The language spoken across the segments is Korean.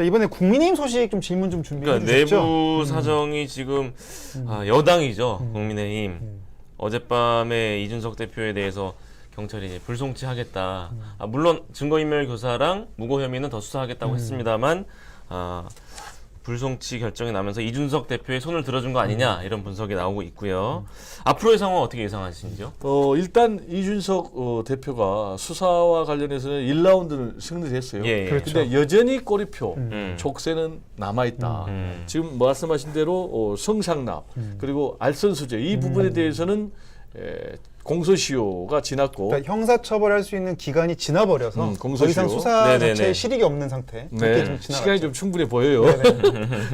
자, 이번에 국민의힘 소식 좀 질문 좀 준비해 그러니까 주셨죠? 내부 사정이 지금 여당이죠. 국민의힘. 어젯밤에 이준석 대표에 대해서 경찰이 이제 불송치하겠다. 물론 증거인멸 교사랑 무고 혐의는 더 수사하겠다고 했습니다만 불송치 결정이 나면서 이준석 대표의 손을 들어준 거 아니냐 이런 분석이 나오고 있고요. 앞으로의 상황 어떻게 예상하시는지요? 일단 이준석 대표가 수사와 관련해서는 1라운드를 승리를 했어요. 예, 예. 그렇죠. 근데 여전히 꼬리표, 음. 족쇄는 남아있다. 음. 지금 말씀하신 대로 성상납, 그리고 알선수재 이 부분에 대해서는 공소시효가 지났고 그러니까 형사처벌할 수 있는 기간이 지나버려서 더 이상 공소시효. 수사 네네네. 자체에 실익이 없는 상태. 그렇게 좀 지나갔죠. 시간이 좀 충분해 보여요.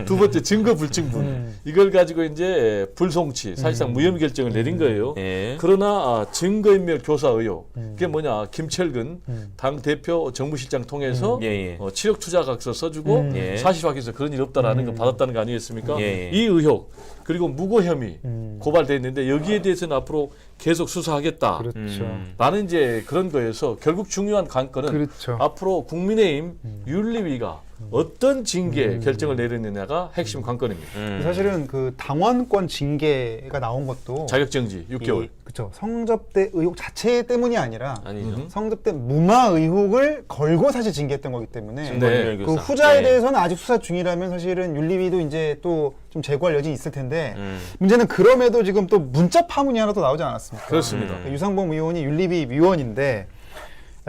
두 번째 증거 불충분 이걸 가지고 이제 불송치 사실상 무혐의 결정을 내린 거예요. 예. 그러나 증거인멸 교사 의혹 그게 뭐냐 김철근 당 대표 정무실장 통해서 예, 예. 7억 투자각서 써주고 예. 사실 확인해서 그런 일 없다라는 거 받았다는 거 아니겠습니까? 예, 예. 이 의혹 그리고 무고 혐의 고발됐는데 여기에 대해서는 앞으로 계속 수사하겠다. 그렇죠. 라는 이제 그런 거에서 결국 중요한 관건은 그렇죠. 앞으로 국민의힘 윤리위가 어떤 징계 결정을 내리느냐가 핵심 관건입니다. 사실은 그 당원권 징계가 나온 것도 자격정지 6개월. 그렇죠. 성접대 의혹 자체 때문이 아니라 아니죠. 성접대 무마 의혹을 걸고 사실 징계했던 거기 때문에 증거인멸 그 교사. 후자에 예. 대해서는 아직 수사 중이라면 사실은 윤리위도 이제 또 좀 제고할 여지는 있을 텐데 문제는 그럼에도 지금 또 문자 파문이 하나 또 나오지 않았습니까? 그렇습니다. 그러니까 유상범 의원이 윤리위 위원인데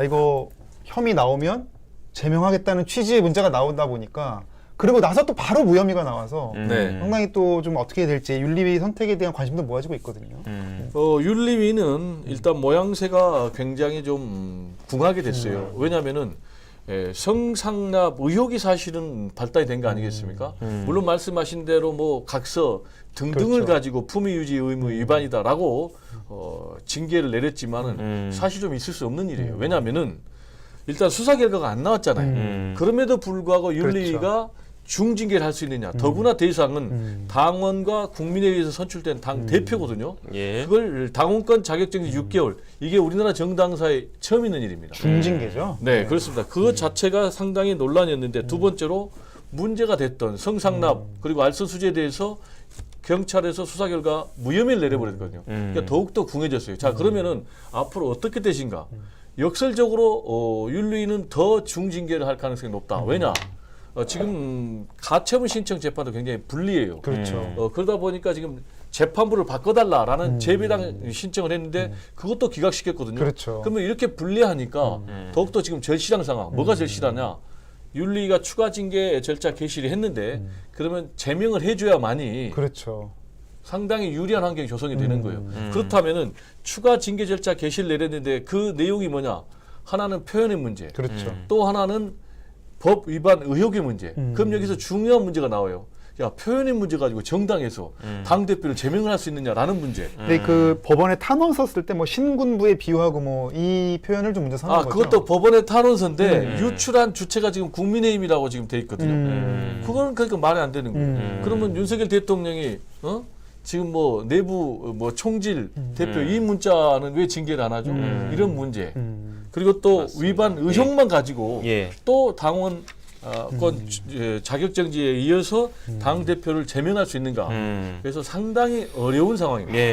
이거 혐의 나오면 제명하겠다는 취지의 문자가 나온다 보니까 그리고 나서 또 바로 무혐의가 나와서 네. 상당히 또 좀 어떻게 될지 윤리위 선택에 대한 관심도 모아지고 있거든요. 윤리위는 일단 모양새가 굉장히 좀 궁하게 됐어요. 왜냐하면은 성상납 의혹이 사실은 발단이 된 거 아니겠습니까? 물론 말씀하신 대로 뭐 각서 등등을 그렇죠. 가지고 품위 유지 의무 위반이다라고 징계를 내렸지만은 사실 좀 있을 수 없는 일이에요. 왜냐하면은 일단 수사 결과가 안 나왔잖아요. 그럼에도 불구하고 윤리위가 중징계를 할 수 있느냐. 더구나 대상은 당원과 국민의회에서 선출된 당 대표거든요. 예. 그걸 당원권 자격정지 6개월. 이게 우리나라 정당사에 처음 있는 일입니다. 중징계죠. 네, 그렇습니다. 그것 자체가 상당히 논란이었는데 두 번째로 문제가 됐던 성상납 그리고 알선수재에 대해서 경찰에서 수사 결과 무혐의를 내려버렸거든요. 그러니까 더욱더 궁해졌어요. 자, 그러면은 앞으로 어떻게 되신가? 역설적으로 윤리위는 더 중징계를 할 가능성이 높다. 왜냐? 지금 가처분 신청 재판도 굉장히 불리해요. 그렇죠. 그러다 보니까 지금 재판부를 바꿔달라라는 재배당 신청을 했는데 그것도 기각시켰거든요. 그렇죠. 그러면 이렇게 불리하니까 더욱더 지금 절실한 상황. 뭐가 절실하냐? 윤리가 추가 징계 절차 개시를 했는데 그러면 제명을 해줘야만이 그렇죠. 상당히 유리한 환경이 조성이 되는 거예요. 그렇다면은 추가 징계 절차 개시를 내렸는데 그 내용이 뭐냐? 하나는 표현의 문제, 그렇죠. 또 하나는 법 위반 의혹의 문제. 그럼 여기서 중요한 문제가 나와요. 야, 표현의 문제 가지고 정당에서 당 대표를 제명을 할 수 있느냐라는 문제. 근데 그 법원에 탄원 썼을 때 뭐 신군부에 비유하고 뭐 이 표현을 좀 문제 삼는 거죠. 그것도 법원의 탄원서인데 유출한 주체가 지금 국민의힘이라고 지금 돼 있거든요. 그거는 그러니까 말이 안 되는 거예요. 그러면 윤석열 대통령이 지금 뭐 내부 뭐 총질 대표 이 문자는 왜 징계를 안 하죠? 이런 문제. 그리고 또 위반 의혹만 가지고 예. 또 당원 자격정지에 이어서 당 대표를 제명할 수 있는가? 그래서 상당히 어려운 상황입니다. 예.